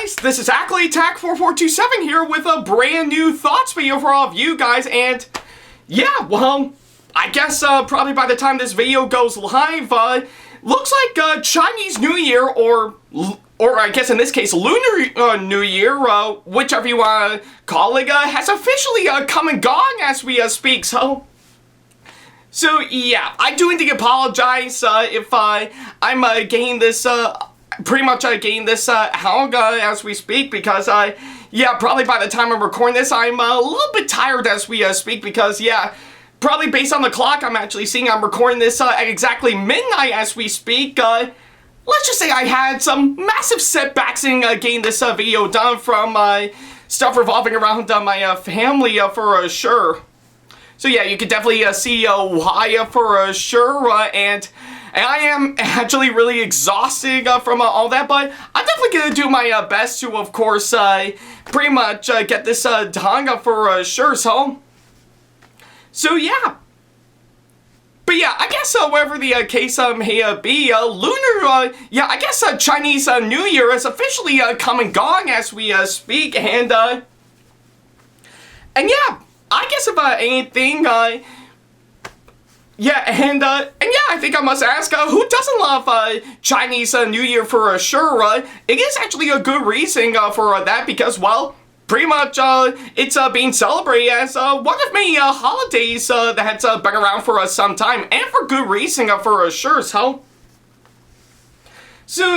guys, this is Ackleyattack4427 here with a brand new thoughts video for all of you guys, and yeah, well, I guess probably by the time this video goes live, looks like Chinese New Year, or I guess in this case Lunar New Year, whichever you want to call it, has officially come and gone as we speak, so yeah, I do need to apologize if I'm getting this, pretty much getting this out as we speak, because yeah, probably by the time I'm recording this, I'm a little bit tired as we speak, because yeah, probably based on the clock I'm actually seeing, I'm recording this at exactly midnight as we speak. Let's just say I had some massive setbacks in getting this video done from stuff revolving around my family for sure. So yeah, you can definitely see why for sure, and I am actually really exhausted from all that, but I'm definitely going to do my best to, of course, pretty much get this done for sure, so yeah. But yeah, I guess whatever the case may be, Lunar, yeah, I guess Chinese New Year is officially come and gone as we speak, and yeah, I guess if anything, yeah, and yeah, I think I must ask, who doesn't love Chinese New Year for sure? It is actually a good reason for that, because, well, pretty much it's being celebrated as one of many holidays that's been around for some time, and for good reason for sure, so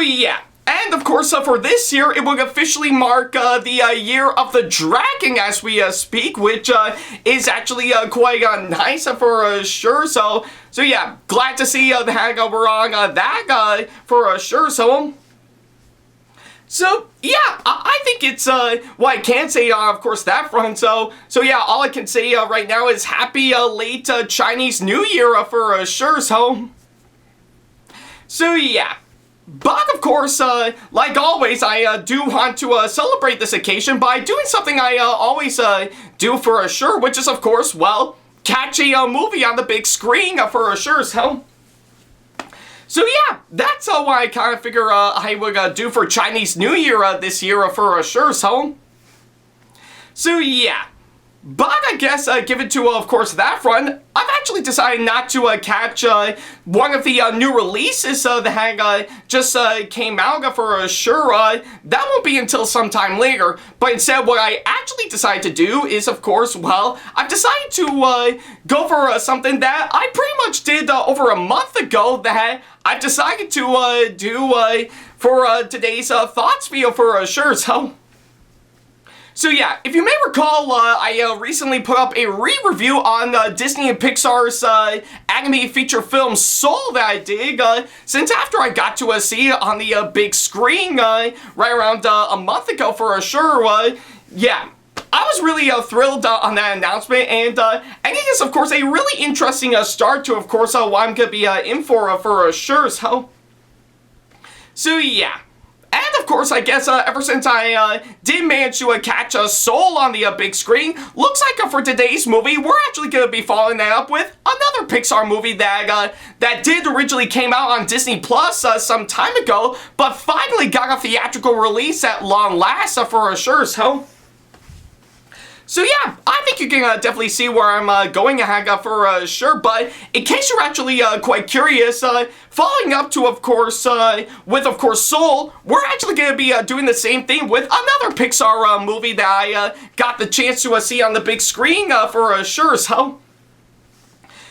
yeah. And of course, for this year, it will officially mark the year of the dragon as we speak, which is actually quite nice for sure. So yeah, glad to see that we're on that for sure. So yeah, I think it's what I can say, of course, that front. So yeah, all I can say right now is happy late Chinese New Year for sure. So yeah. But, of course, like always, I do want to celebrate this occasion by doing something I always do for sure, which is, of course, well, catch a movie on the big screen for sure, so yeah, that's what I kind of figure I would do for Chinese New Year this year for sure, so yeah. But I guess, given to, of course, that front, I've actually decided not to catch one of the new releases that just came out for sure. That won't be until sometime later. But instead, what I actually decided to do is, of course, well, I've decided to go for something that I pretty much did over a month ago that I've decided to do for today's thoughts video for sure. So yeah, if you may recall, I recently put up a re-review on Disney and Pixar's anime feature film Soul that I did, since after I got to see it on the big screen right around a month ago for sure, yeah. I was really thrilled on that announcement, and I think it's, of course, a really interesting start to, of course, what I'm going to be in for sure, so yeah. And of course, I guess ever since I did manage to catch Soul on the big screen, looks like for today's movie, we're actually going to be following that up with another Pixar movie that did originally came out on Disney Plus some time ago, but finally got a theatrical release at long last for sure, so yeah, I think you can definitely see where I'm going for sure, but in case you're actually quite curious, following up to, of course, with, of course, Soul, we're actually going to be doing the same thing with another Pixar movie that I got the chance to see on the big screen for sure,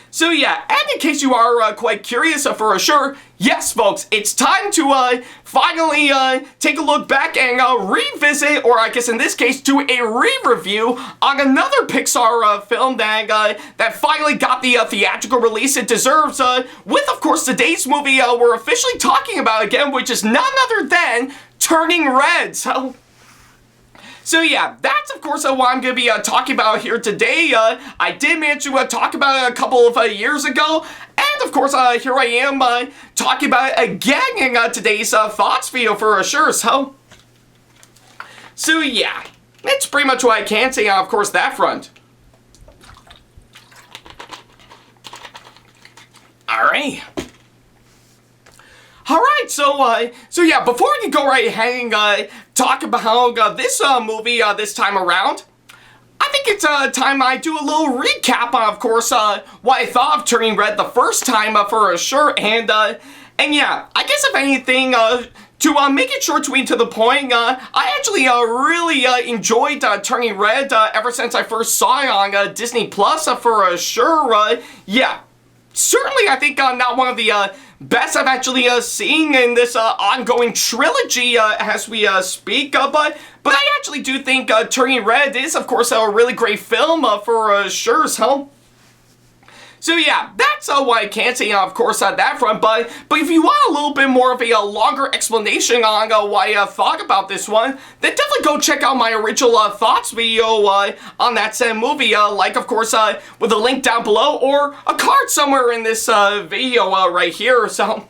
so yeah, and in case you are quite curious for sure, yes, folks, it's time to finally take a look back and revisit, or I guess in this case, do a re-review on another Pixar film that finally got the theatrical release it deserves, with, of course, today's movie we're officially talking about again, which is none other than Turning Red, So yeah, that's of course what I'm going to be talking about here today. I did manage to talk about it a couple of years ago, and of course here I am talking about it again in today's thoughts video for sure, so yeah, that's pretty much what I can say on, of course, that front. Alright. Alright, so yeah, before we go right ahead and talk about this movie this time around, I think it's time I do a little recap on, of course, what I thought of Turning Red the first time for sure, and yeah, I guess if anything, to make it short, sweet, to the point, I actually really enjoyed Turning Red ever since I first saw it on Disney Plus for sure. Yeah, certainly I think not one of the best I've actually seen in this ongoing trilogy as we speak, but I actually do think Turning Red is, of course, a really great film for sure, so yeah, that's what I can say, of course, on that front, but if you want a little bit more of a longer explanation on what I thought about this one, then definitely go check out my original thoughts video on that said movie, like, of course, with a link down below, or a card somewhere in this video right here, so...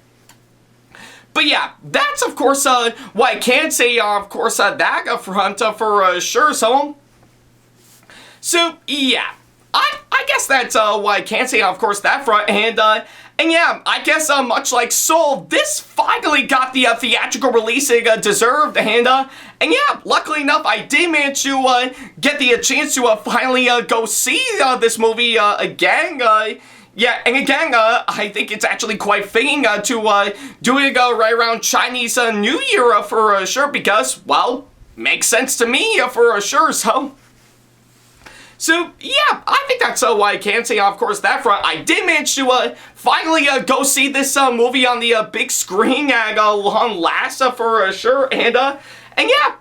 But yeah, that's, of course, what I can say, of course, that front for sure, so yeah. I guess that's what I can say, of course, that front, and yeah, I guess much like Soul, this finally got the theatrical release it deserved, and yeah, luckily enough, I did manage to get the chance to finally go see this movie again. Yeah, and again, I think it's actually quite fitting to do it right around Chinese New Year for sure, because, well, makes sense to me for sure, So, yeah, I think that's what I can say, of course, that front. I did manage to finally go see this movie on the big screen at long last for sure, and yeah,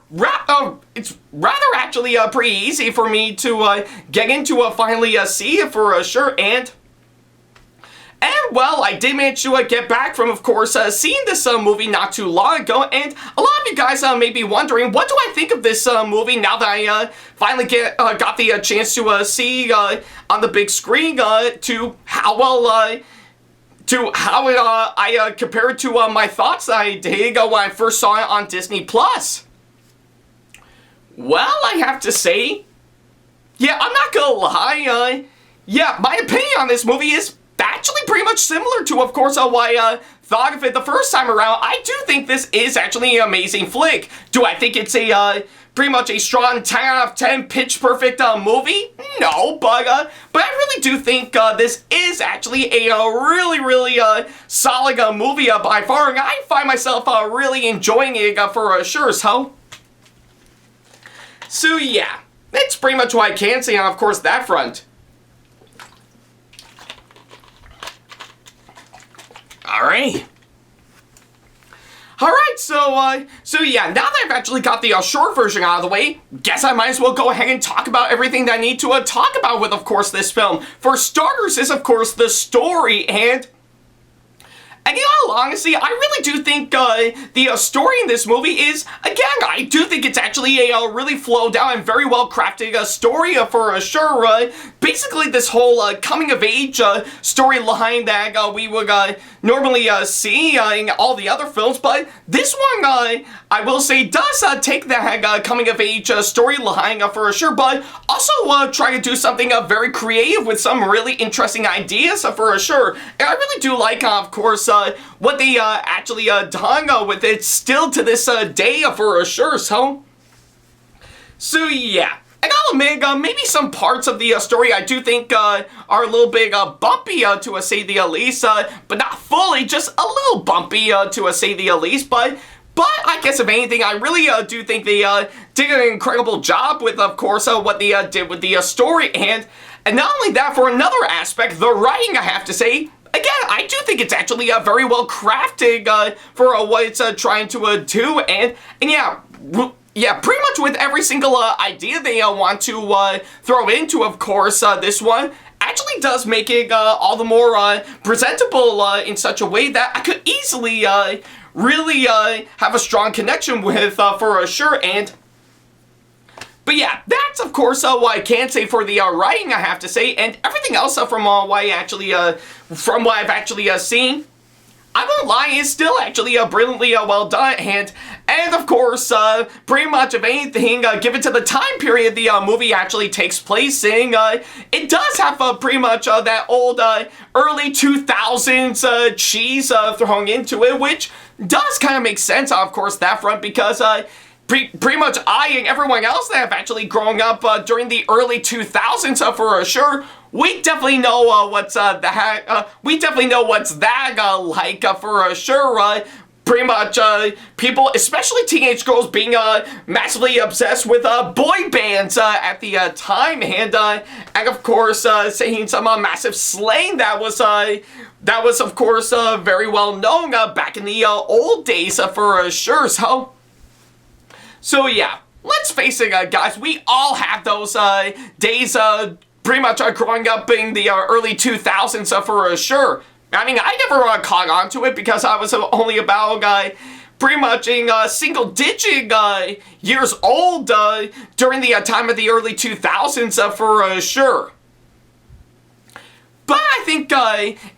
it's rather actually pretty easy for me to get into finally see it for sure, and well, I did manage to get back from, of course, seeing this movie not too long ago, and a lot of you guys may be wondering, what do I think of this movie now that I finally got the chance to see on the big screen, to how well, I compare it to my thoughts I did when I first saw it on Disney Plus. Well, I have to say, yeah, I'm not gonna lie, yeah, my opinion on this movie is actually pretty much similar to, of course, what I thought of it the first time around. I do think this is actually an amazing flick. Do I think it's a pretty much a strong 10 out of 10 pitch perfect movie? No, but I really do think this is actually a really solid movie by far, and I find myself really enjoying it for sure, so yeah, that's pretty much what I can say on, of course, that front. Alright, so yeah, now that I've actually got the short version out of the way, guess I might as well go ahead and talk about everything that I need to talk about with, of course, this film. For starters is, of course, the story, and in all honesty, I really do think the story in this movie is, again, I do think it's actually a really flowed out and very well crafted story for sure. Basically, this whole coming of age storyline that we would normally see in all the other films, but this one, I will say, does take that coming of age storyline for sure, but also try to do something very creative with some really interesting ideas for sure. And I really do like, of course, what they actually done with it still to this day for sure, so yeah. And I'll admit, maybe some parts of the story I do think are a little bit bumpy to say the least, but not fully, just a little bumpy to say the least, but I guess if anything, I really do think they did an incredible job with, of course, what they did with the story, and not only that, for another aspect, the writing, I have to say, again, I do think it's actually very well crafted for what it's trying to do, and yeah, pretty much with every single idea they want to throw into, of course, this one actually does make it all the more presentable in such a way that I could easily really have a strong connection with for sure, but yeah, that's, of course, what I can say for the writing, I have to say, and everything else from what I've actually seen, I won't lie, is still actually brilliantly well done, and And of course, pretty much of anything, given to the time period the movie actually takes place in, it does have pretty much that old early 2000s cheese thrown into it, which does kind of make sense, of course, that front, because pretty much I and everyone else that have actually grown up during the early 2000s for sure, we definitely know what's that like for sure. Pretty much people, especially teenage girls, being massively obsessed with boy bands at the time, and of course saying some massive slang that was of course very well known back in the old days for sure. So yeah, let's face it, guys, we all have those days pretty much growing up in the early 2000s for sure. I mean, I never caught on to it because I was only about pretty much in single-digit years old during the time of the early 2000s for sure. But I think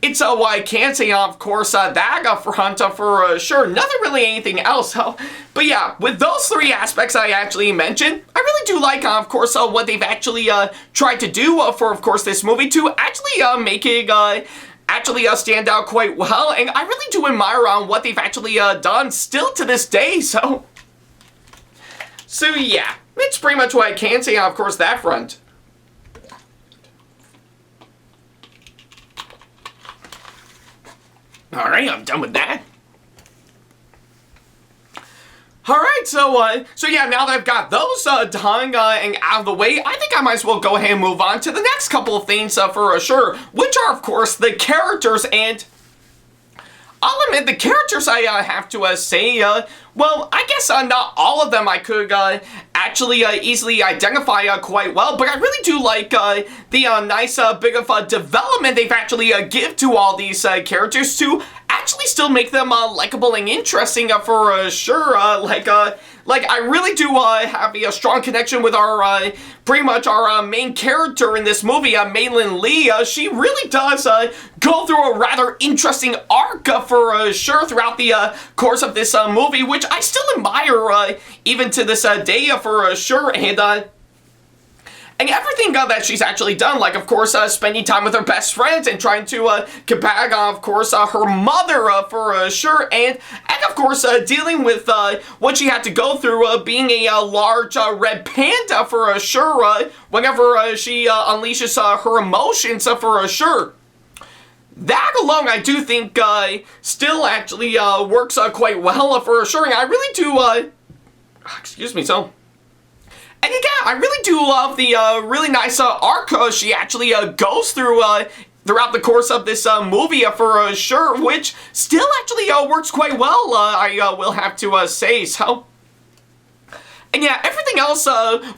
it's what I can say, of course, that front for sure. Nothing really anything else. But yeah, with those three aspects I actually mentioned, I really do like, of course, what they've actually tried to do for, of course, this movie to actually make it actually stand out quite well, and I really do admire what they've actually done still to this day, so yeah, it's pretty much what I can say on, of course, that front. Alright, I'm done with that. Alright, so yeah, now that I've got those done and out of the way, I think I might as well go ahead and move on to the next couple of things for sure, which are, of course, the characters, and I'll admit, the characters I have to say, well, I guess not all of them I could actually easily identify quite well, but I really do like the nice bit of development they've actually give to all these characters to actually still make them likable and interesting for sure. Like I really do have a strong connection with our pretty much our main character in this movie, Maylin Lee. She really does go through a rather interesting arc for sure throughout the course of this movie, which I still admire even to this day for sure, and everything that she's actually done, like, of course, spending time with her best friends and trying to get back, of course, her mother for sure, and of course, dealing with what she had to go through being a large red panda for sure, whenever she unleashes her emotions for sure. That alone, I do think, still actually works quite well for sure, and I really do, excuse me, and again, I really do love the really nice arc she actually goes through throughout the course of this movie for sure, which still actually works quite well, I will have to say, And yeah, everything else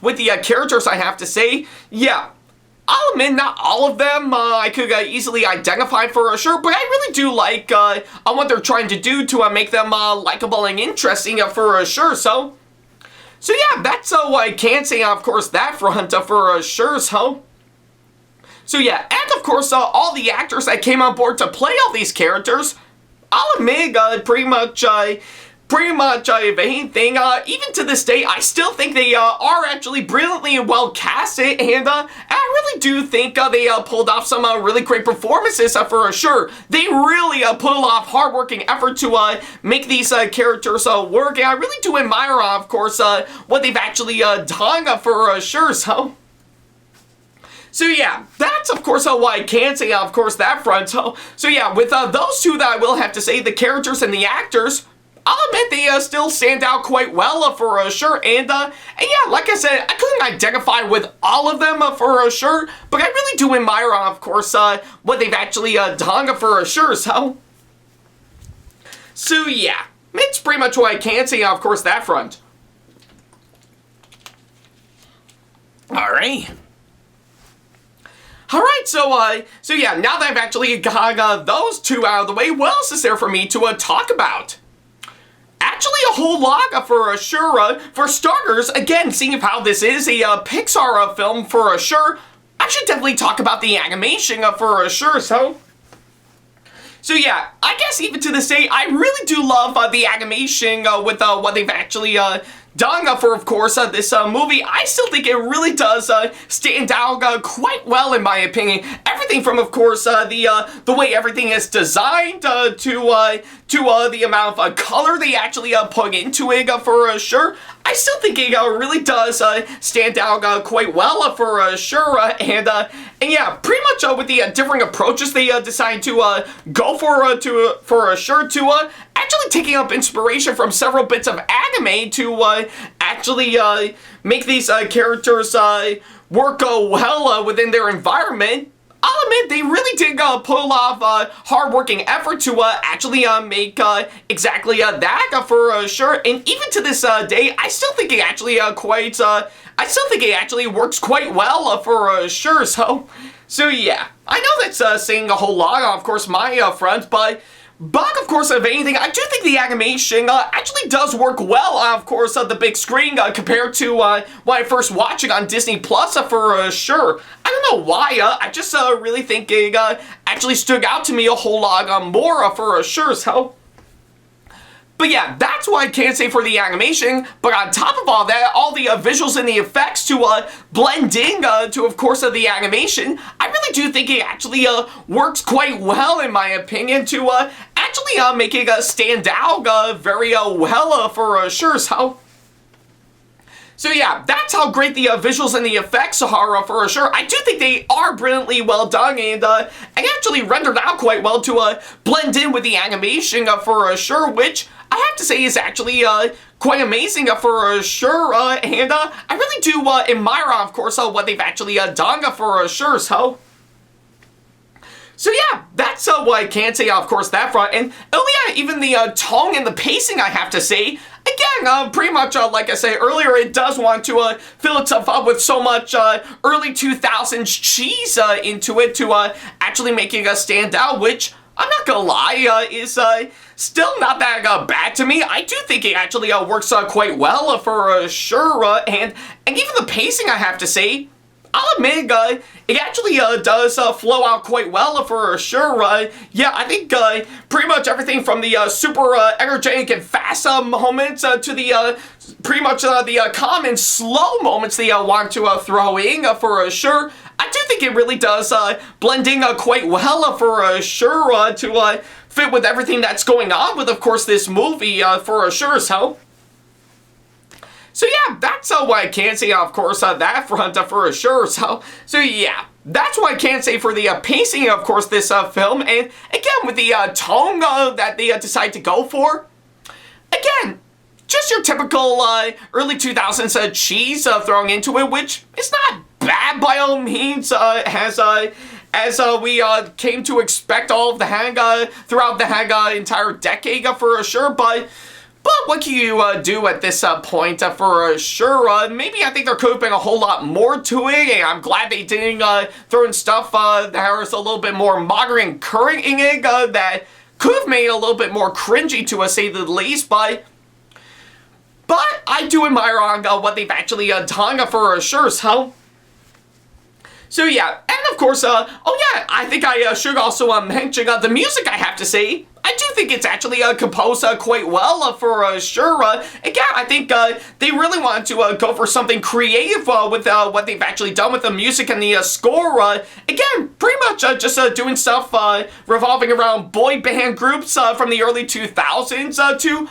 with the characters I have to say, yeah, I'll admit not all of them I could easily identify for sure, but I really do like what they're trying to do to make them likable and interesting for sure, So yeah, that's what I can say, of course, that front for sure, So yeah, and of course, all the actors that came on board to play all these characters, I'll admit, pretty much if anything, even to this day, I still think they are actually brilliantly well casted, and I really do think they pulled off some really great performances for sure. They really put a lot of hard work and effort to make these characters work, and I really do admire, of course, what they've actually done for sure, So yeah, that's of course what I can say, of course, that front. So yeah, with those two that I will have to say, the characters and the actors, I'll admit they still stand out quite well for sure, and yeah, like I said, I couldn't identify with all of them for sure, but I really do admire, of course, what they've actually done for sure, So yeah, it's pretty much what I can say, of course, that front. Alright. Alright, so yeah, now that I've actually got those two out of the way, what else is there for me to talk about? Actually, a whole lot for sure. For starters, again, seeing how this is a Pixar film for sure, I should definitely talk about the animation for sure, So yeah, I guess even to this day, I really do love the animation with what they've actually done for, of course, this movie. I still think it really does stand out quite well, in my opinion. Everything from, of course, the way everything is designed to the amount of color they actually put into it for sure. I still think it really does stand out quite well for sure. And yeah, pretty much with the differing approaches they decide to go for sure, to actually taking up inspiration from several bits of anime to actually make these characters work well within their environment. I'll admit, they really did put a lot of hard-working effort to actually make exactly that for sure. And even to this day, I still think it actually I still think it actually works quite well for sure. So yeah, I know that's saying a whole lot, of course, my front, but of course, if anything, I do think the animation actually does work well, of course, on the big screen compared to when I first watched it on Disney Plus for sure. I don't know why, I just really think it actually stood out to me a whole lot more for sure. But yeah, that's what I can say for the animation. But on top of all that, all the visuals and the effects to blend in to, of course, the animation, I really do think it actually works quite well, in my opinion, to actually make it stand out very well for sure. So yeah, that's how great the visuals and the effects are for sure. I do think they are brilliantly well done and actually rendered out quite well to blend in with the animation for sure, which I have to say is actually quite amazing for sure. And I really do admire, of course, what they've actually done for sure. So yeah, that's what I can say, of course, that front. And oh yeah, even the tone and the pacing, I have to say, again, pretty much like I said earlier, it does want to fill itself up with so much early 2000s cheese into it to actually making us stand out, which, I'm not gonna lie, is still not that bad to me. I do think it actually works quite well for sure, and even the pacing, I have to say, I'll admit, it actually does flow out quite well for sure. Yeah, I think pretty much everything from the super energetic and fast moments to the pretty much the calm and slow moments they want to throw in for sure. I do think it really does blend in quite well for sure to fit with everything that's going on with, of course, this movie for sure. So yeah, that's what I can say, of course, that front for sure. So yeah, that's what I can say for the pacing, of course, this film. And again, with the tone that they decide to go for, again, just your typical early 2000s cheese thrown into it, which is not bad by all means, as we came to expect all of the throughout the entire decade for sure. But what can you do at this point for sure? Maybe I think there could have been a whole lot more to it, and I'm glad they didn't throw in stuff that was a little bit more modern and current in it that could have made it a little bit more cringy, to say the least. But I do admire on what they've actually done for sure. So yeah, and of course, oh yeah, I think I should also mention the music, I have to say. I do think it's actually composed quite well for sure. Again, I think they really wanted to go for something creative with what they've actually done with the music and the score. Again, pretty much just doing stuff revolving around boy band groups from the early 2000s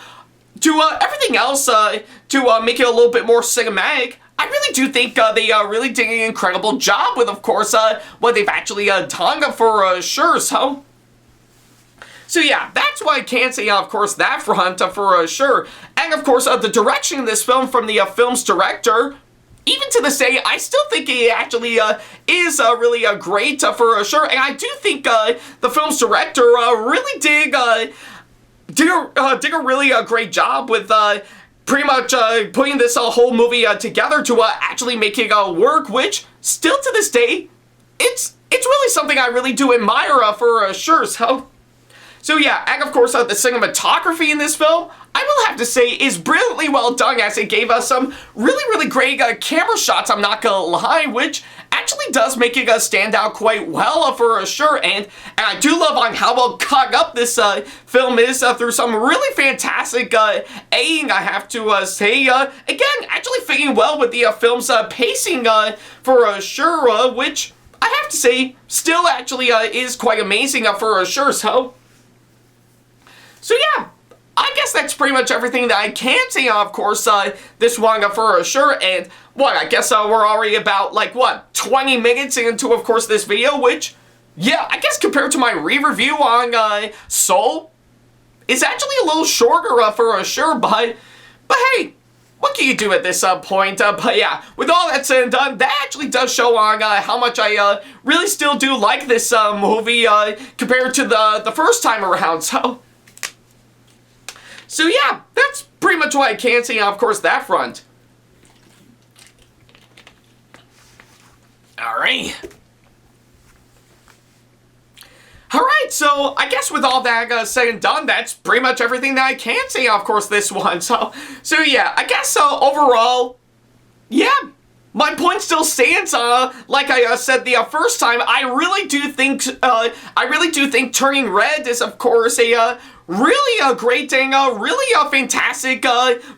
to everything else to make it a little bit more cinematic. I really do think they really did an incredible job with, of course, what they've actually done for sure. So yeah, that's why I can say, of course, that front for sure. And of course, the direction of this film from the film's director, even to this day, I still think it actually is really great for sure. And I do think the film's director really did a really great job with pretty much putting this whole movie together to actually make it work, which still to this day, it's really something I really do admire for sure. So yeah, and of course the cinematography in this film, I will have to say, is brilliantly well done, as it gave us some really great camera shots, I'm not gonna lie, which actually actually does make it stand out quite well for sure, and I do love on how well cut up this film is through some really fantastic editing, I have to say. Again, actually fitting well with the film's pacing for sure, which I have to say still actually is quite amazing for sure. So yeah, I guess that's pretty much everything that I can say, of course, this one for sure, and what, I guess we're already about, like, what, 20 minutes into, of course, this video, which, yeah, I guess compared to my re-review on Soul, is actually a little shorter for sure, but hey, what can you do at this point? But yeah, with all that said and done, that actually does show on how much I really still do like this movie compared to the first time around, So yeah, that's pretty much what I can say on, of course, that front. Alright. Alright, so I guess with all that said and done, that's pretty much everything that I can say, of course, this one. So yeah, I guess overall, yeah, my point still stands. Like I said the first time, I really do think Turning Red is, of course, a really a great and really a fantastic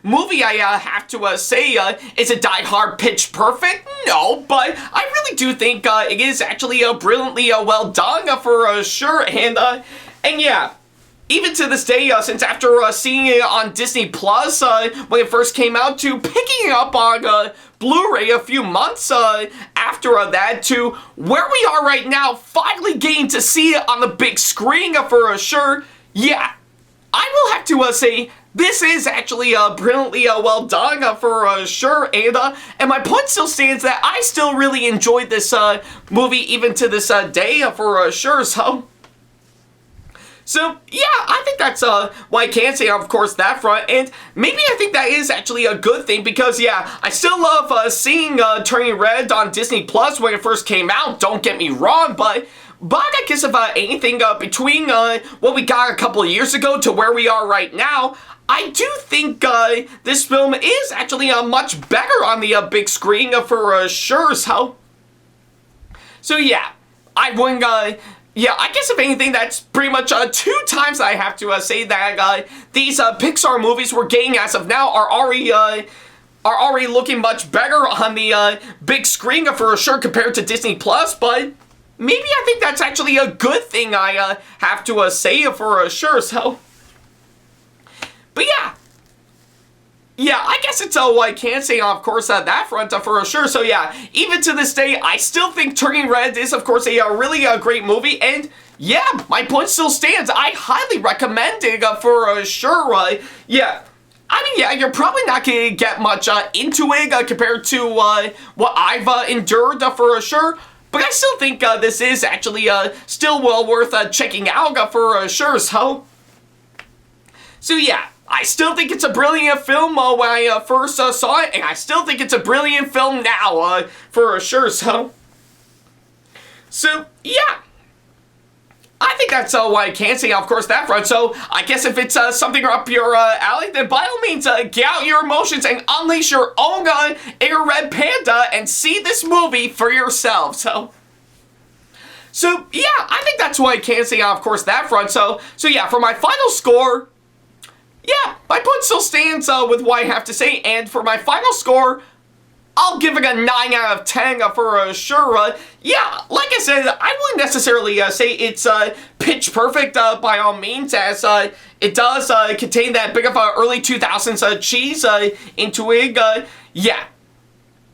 movie, I have to say. Is it Die Hard Pitch Perfect? No, but I really do think it is actually brilliantly well done for sure, and yeah. Even to this day, since after seeing it on Disney Plus when it first came out, to picking it up on Blu-ray a few months after that, to where we are right now, finally getting to see it on the big screen for sure, yeah, I will have to say this is actually brilliantly well done for sure, and my point still stands that I still really enjoyed this movie even to this day for sure. So, yeah, I think that's what I can say, of course, that front, and maybe I think that is actually a good thing, because, yeah, I still love seeing Turning Red on Disney Plus when it first came out, don't get me wrong, but I guess if anything, between what we got a couple of years ago to where we are right now, I do think this film is actually much better on the big screen for sure, so yeah, I wouldn't, yeah, I guess if anything, that's pretty much 2 times I have to say that these Pixar movies we're getting as of now are already looking much better on the big screen for sure compared to Disney Plus, but maybe I think that's actually a good thing, I have to say for sure, but yeah. Yeah, I guess it's what I can say, of course, that front for sure. So yeah, even to this day, I still think Turning Red is, of course, a really great movie. And yeah, my point still stands. I highly recommend it for sure. Yeah, I mean, yeah, you're probably not going to get much into it compared to what I've endured for sure. But I still think this is actually still well worth checking out for sure. So yeah. I still think it's a brilliant film when I first saw it, and I still think it's a brilliant film now, for sure, so yeah. I think that's what I can say, of course, that front, so I guess if it's something up your alley, then by all means, get out your emotions and unleash your own inner red panda and see this movie for yourself, so yeah, I think that's what I can say, of course, that front, so yeah, for my final score, yeah, my point still stands with what I have to say, and for my final score, I'll give it a 9 out of 10 for sure. Yeah, like I said, I wouldn't necessarily say it's pitch perfect by all means, as it does contain that bit of early 2000s cheese into it. Yeah.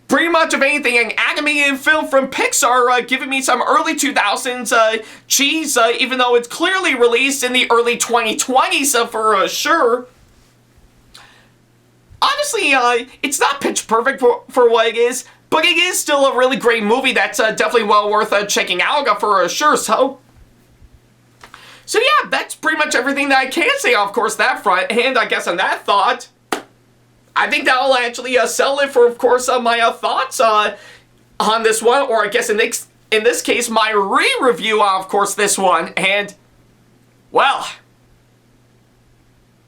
Pretty much of anything, an animated film from Pixar giving me some early 2000s cheese, even though it's clearly released in the early 2020s for sure. Honestly, it's not pitch perfect for what it is, but it is still a really great movie that's definitely well worth checking out for sure, so yeah, that's pretty much everything that I can say, of course, that front, and I guess on that thought, I think that'll actually sell it for, of course, my thoughts on this one, or I guess in this case, my re-review of course, this one, and, well,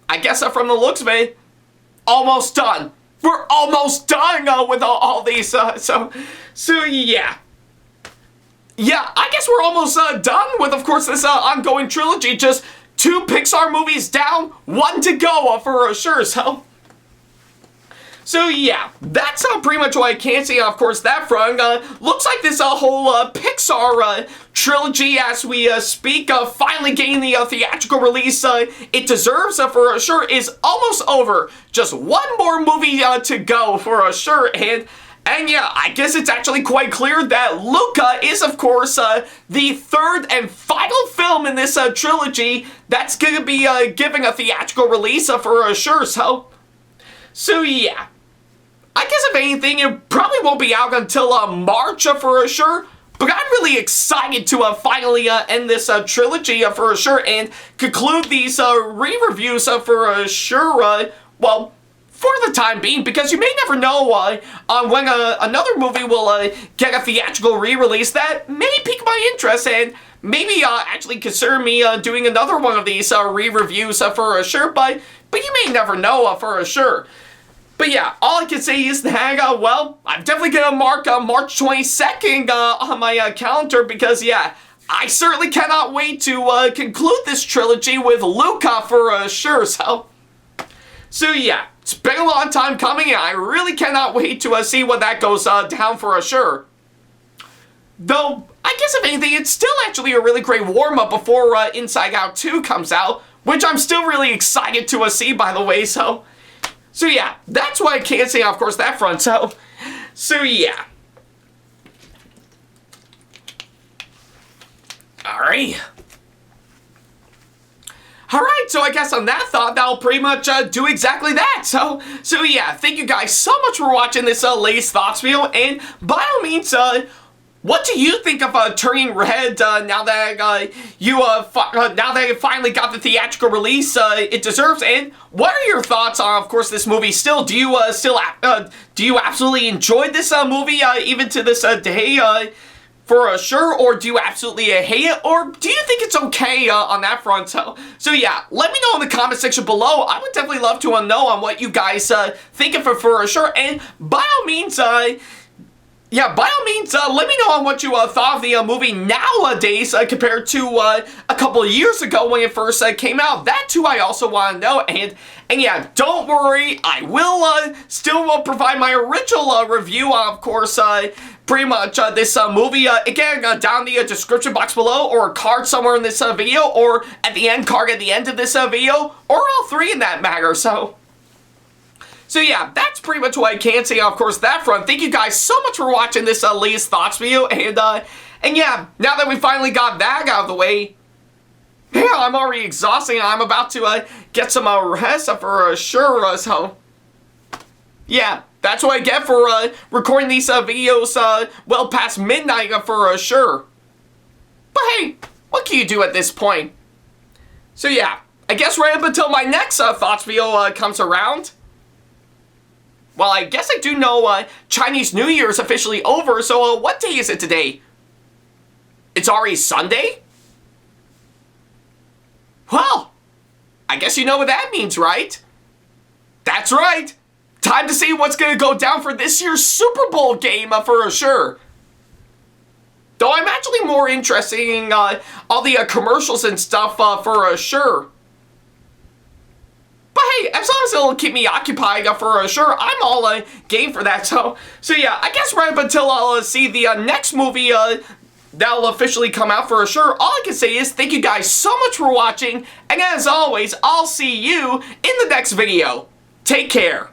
I guess from the looks of it, almost done. We're almost done with all these, so yeah. yeah, I guess we're almost done with, of course, this ongoing trilogy. Just 2 Pixar movies down, 1 to go for sure, So yeah, that's pretty much what I can say, of course, that front. Looks like this whole Pixar trilogy, as we speak, finally getting the theatrical release it deserves for sure, is almost over. Just 1 more movie to go for sure, and yeah, I guess it's actually quite clear that Luca is, of course, the 3rd and final film in this trilogy that's going to be giving a theatrical release for sure, so yeah. I guess if anything, it probably won't be out until March for sure, but I'm really excited to finally end this trilogy for sure and conclude these re-reviews for sure, well, for the time being, because you may never know when another movie will get a theatrical re-release that may pique my interest and maybe actually consider me doing another one of these re-reviews for sure, but you may never know for sure. But yeah, all I can say is that, well, I'm definitely going to mark March 22nd on my calendar because, yeah, I certainly cannot wait to conclude this trilogy with Luca for sure, so yeah, it's been a long time coming and I really cannot wait to see what that goes down for sure. Though, I guess if anything, it's still actually a really great warm-up before Inside Out 2 comes out, which I'm still really excited to see, by the way, so yeah, that's why I can't say, of course, that front, so yeah. Alright, so I guess on that thought, that'll pretty much do exactly that. So yeah, thank you guys so much for watching this latest thoughts video, and by all means, what do you think of Turning Red now that now that it finally got the theatrical release it deserves? And what are your thoughts on, of course, this movie? Still, do you absolutely enjoy this movie even to this day for sure, or do you absolutely hate it, or do you think it's okay on that front? So yeah, let me know in the comment section below. I would definitely love to know on what you guys think of it for sure, and by all means, yeah, by all means, let me know on what you thought of the movie nowadays compared to a couple of years ago when it first came out. That too, I also want to know. And yeah, don't worry, I will still provide my original review, of course, pretty much this movie. Again, down in the description box below, or a card somewhere in this video, or at the end, card at the end of this video, or all 3 in that matter, So yeah, that's pretty much what I can say, of course, that front. Thank you guys so much for watching this latest thoughts video, and yeah, now that we finally got that out of the way, yeah, I'm already exhausted, and I'm about to get some rest for sure, so yeah, that's what I get for recording these videos well past midnight for sure. But hey, what can you do at this point? So yeah, I guess right up until my next thoughts video comes around. Well, I guess I do know Chinese New Year is officially over, so what day is it today? It's already Sunday? Well, I guess you know what that means, right? That's right! Time to see what's going to go down for this year's Super Bowl game for sure. Though I'm actually more interested in all the commercials and stuff for sure. But hey, as long as it'll keep me occupied for sure, I'm all game for that. So yeah, I guess right up until I'll see the next movie that'll officially come out for sure, all I can say is thank you guys so much for watching, and as always, I'll see you in the next video. Take care.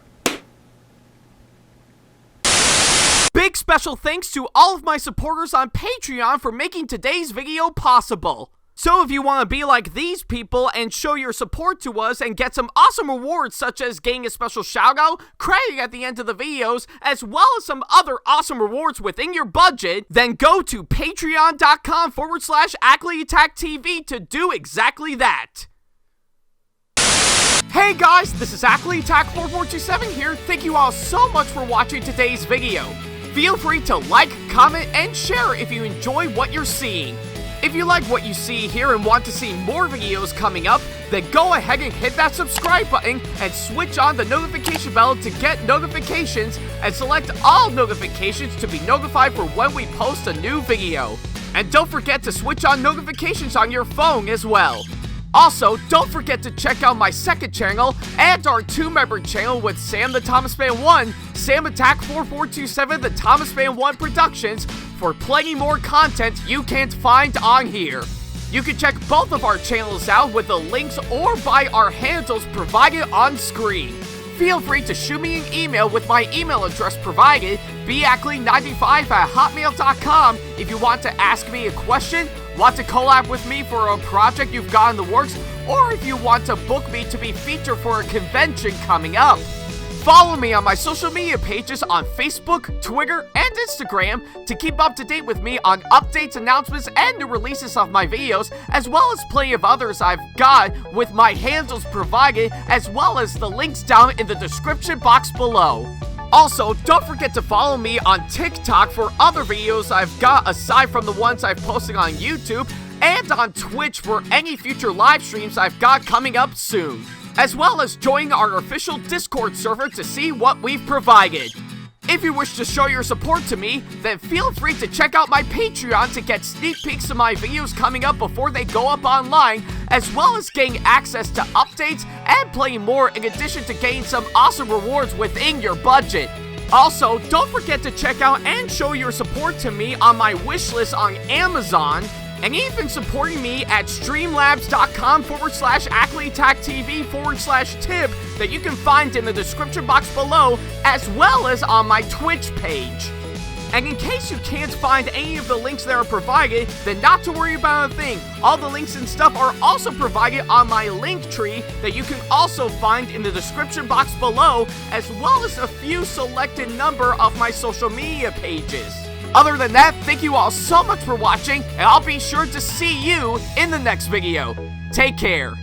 Big special thanks to all of my supporters on Patreon for making today's video possible. So if you want to be like these people and show your support to us and get some awesome rewards such as getting a special shoutout, credit at the end of the videos, as well as some other awesome rewards within your budget, then go to patreon.com/Ackleyattack427 to do exactly that. Hey guys, this is Ackleyattack4427 here. Thank you all so much for watching today's video. Feel free to like, comment, and share if you enjoy what you're seeing. If you like what you see here and want to see more videos coming up, then go ahead and hit that subscribe button and switch on the notification bell to get notifications and select all notifications to be notified for when we post a new video. And don't forget to switch on notifications on your phone as well. Also, don't forget to check out my second channel and our 2-member channel with Sam the Thomas Fan 1, SamAttack4427TheThomasFan1 Productions for plenty more content you can't find on here. You can check both of our channels out with the links or by our handles provided on screen. Feel free to shoot me an email with my email address provided, Ackleyattack4427's@hotmail.com, if you want to ask me a question, want to collab with me for a project you've got in the works, or if you want to book me to be featured for a convention coming up. Follow me on my social media pages on Facebook, Twitter, and Instagram to keep up to date with me on updates, announcements, and new releases of my videos, as well as plenty of others I've got with my handles provided, as well as the links down in the description box below. Also, don't forget to follow me on TikTok for other videos I've got aside from the ones I've posted on YouTube, and on Twitch for any future live streams I've got coming up soon, as well as join our official Discord server to see what we've provided. If you wish to show your support to me, then feel free to check out my Patreon to get sneak peeks of my videos coming up before they go up online, as well as getting access to updates and plenty more in addition to getting some awesome rewards within your budget. Also, don't forget to check out and show your support to me on my wishlist on Amazon, and even supporting me at streamlabs.com/Ackleyattack4/tip that you can find in the description box below, as well as on my Twitch page. And in case you can't find any of the links that are provided, then not to worry about a thing. All the links and stuff are also provided on my link tree that you can also find in the description box below, as well as a few selected number of my social media pages. Other than that, thank you all so much for watching, and I'll be sure to see you in the next video. Take care.